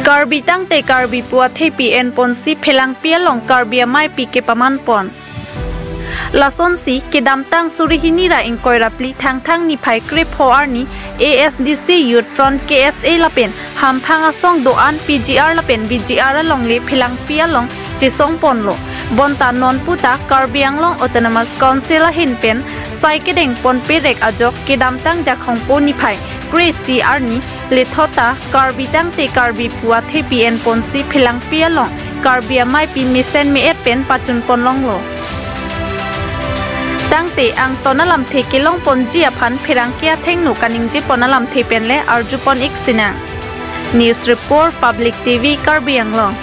Karbi tang te karbi puat he PN ponsi phelang pia long karbia mai pi ke paman pon lason si kedam tang surihini ra ingkoi rapli thang thang ni phai krip ho arni ASDC Youth Front KSA lapen ham phanga song doan PGR lapen BGR long le phelang pia long chisong pon lo bonta non puta karbiang long autonomous council hin pen sai kedeng pon perek ajok kedam tang jakhong po ni phai Grace Arni Lethota Karbi tang te Karbi puat he PN ponsi phelang pia long Karbia mai pi misen me et pen pachun pon long lo tang te ang tonalam the kilong ponji aphan phirang kia thengnu kaningji ponalam the pen le arju pon xtina News Report Public TV Karbi anglong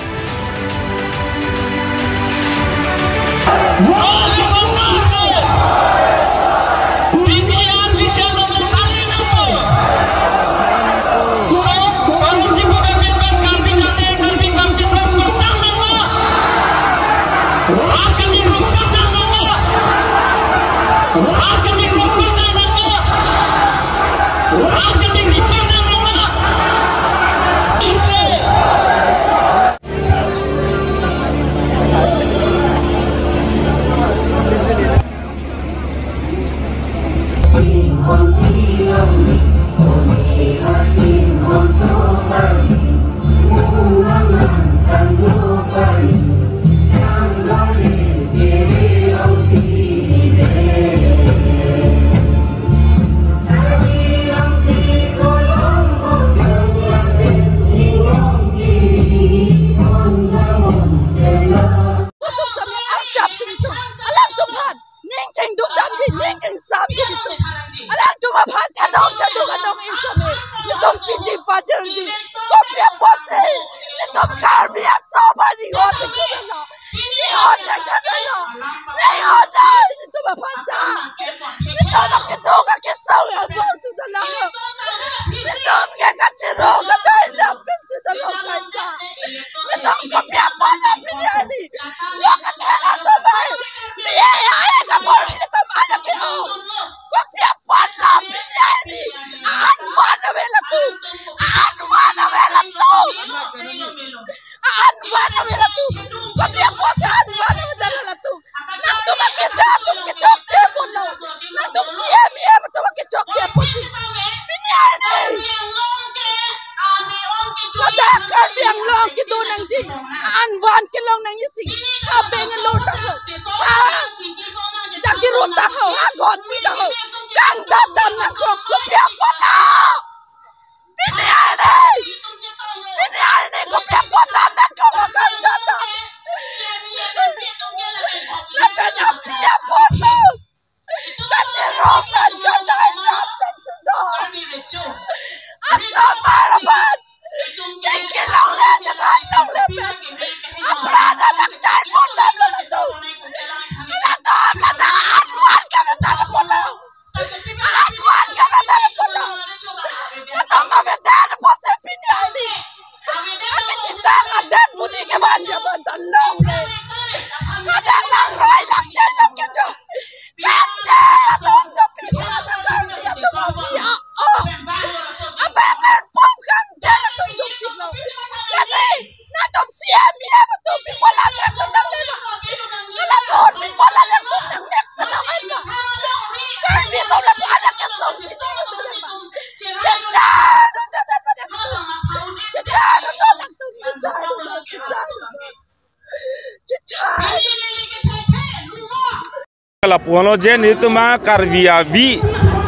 Lapuano jen itu mah karbia vi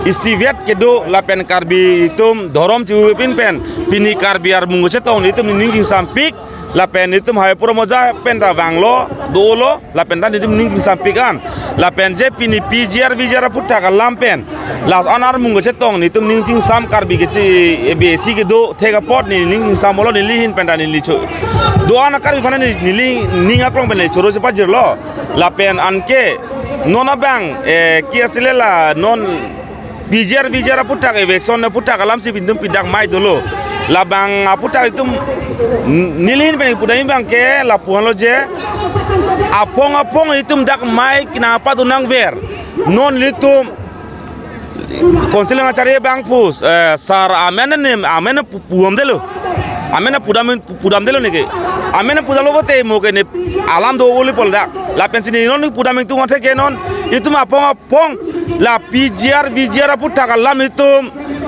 isi vet kedo lapen karbi itu dorom ciu pin pen pini karbiar mungu setong itu meninggi sampik lapen itu hai pura moja pen rawanglo dolo lapen tadi itu meninggi sampikan lapen je pini pijar bicara putra kalam pen las anar mungu setong itu meninggi sam karbi keci besi kedo tega pot ni meninggi samolo nilihin pen tadi nilicu doa nak karbi mana nili ninga klong pen licuro sepajir lo lapen anke nona bang kia silela non bijar putak evekson putak alam si pintum pidak mai dulu labang putak itu nilin pen pudak bang ke lapuan lo je apong itu dak mai kenapa tu nang ver non itu konsil ngacari bang pus sar amen puam dulu amena pudam delo nege amena pudam lobo te mo ke ne alam do boli polda la pensini non pudam tu ngate ke non itu ma pong la PGR puta kalam itu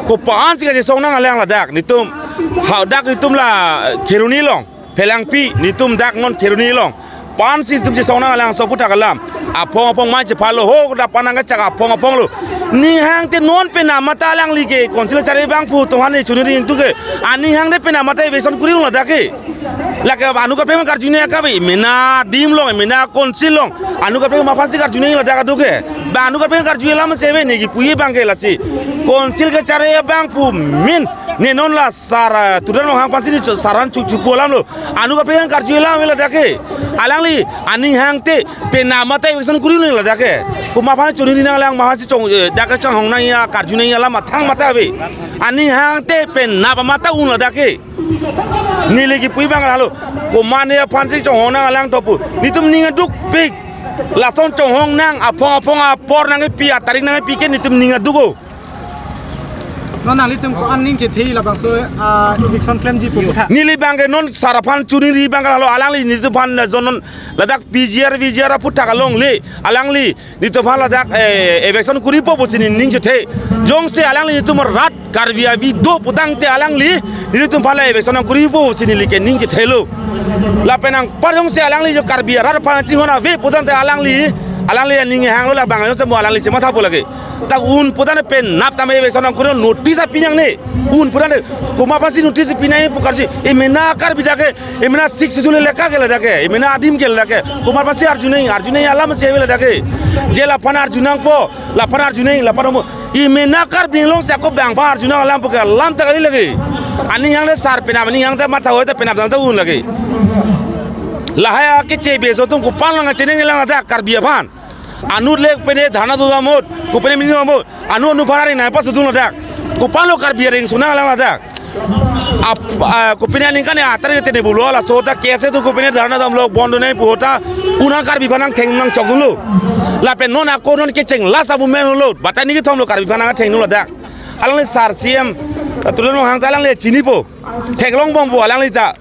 ko paan sih song nang alang la dak nitum ha dak nitum la keruni long pelang pi nitum dak non keruni long paan sih nitum song nang alang so puta kalam apong ma je palo ho da panang cak apong lo ni hang te non pe na mata alang lige konsil cari bang pu tuhan ni curi ring tu ke ani hang de pe na mata beson kuriung la dak ke la ke anu ka pe kar junia ka be mena dim long mena konsil long anu ka pe ma fansi kar junia la dak tu ke ba anu ka pe kar junia la ma sebe ni ki puye bang ke la si konsil ke cari bang pu min ne non la sara tudan hang fansi saran cucu polam lo anu ka pe kar junia la dak ke alang li ani hang te pe na mata beson kuriung la dak ke ko ma fan curi ring lang ma si chong dak ka chong hong na ya kar junia la ma thang mata be ani hang te pe na ba mata un la dak ke ni lagi pui bang lalu komane fansi chong hong nang lang topu ni tum ninga duk pik la son chong hong nang apong apor nang pi atarik nang pi ke ni tum ninga dugo non nang litum ko anning che thei la bang so eviction claim ji puputha ni li bang non sarafan curi ri bang lalu alang li ni tum fan zonon ladak PGR puta kalong le alang li ni tum fan ladak eviction kuri popo sini ning che the jong se alang li ni tum rat karvia vi do putang te alang li ni tum fan la eviction kuri popo sini li ke ning che thelo la penang parong se alang li jo karbia rar pa chi hona ve putang te alang li ning hang lo la bang yo se mo alang li se ma tha po lage ta un putane pen nap ta me eviction kuri notice pinyang ne un putane ko ma pasi notice pinai pukar ji e mena kar bi dake e mena 6 dule leka ke la dake e mena adim ke la dake ko ma pasi arjunai alam se ve la dake je la pan arjunang po la pan arjunai la pan mo e mena kar bin long sa ko bang pa arjunang alam po ka lam ta kali lage ani yang le sar pena ani yang ta mata ho ta pena ta un lage lahaya ke che be so tum ko pan lang che ne lang ta kar bi pan anu le pene dhana du amot ko pene mini amot anu phanari na pa sudun dak ko palo kar bi ring suna lang dak ko pene ning kan atare te ne bulo la so ta kese tu ko pene dhana dam log bondo nei pota una kar bi phanang theng nang chok lu la pe non a ko non ke cheng la sabu men lo batani ki thom lo kar bi phanang theng nu la dak alang le sar cm tudon hang talang le chini po thenglong bom bo alang le ta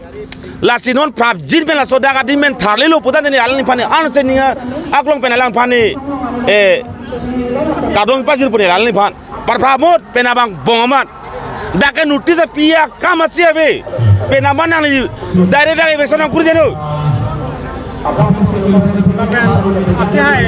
la sinon prap jin ben la soda ka dimen tharle lo puta ni alang ni phani an se ninga aklong pen alang phani kadong pasir pune alang ni phan par pramot penabang bongamat dake notice pia kamasia be penaman nang ni direct dake besona kur jeno apa hai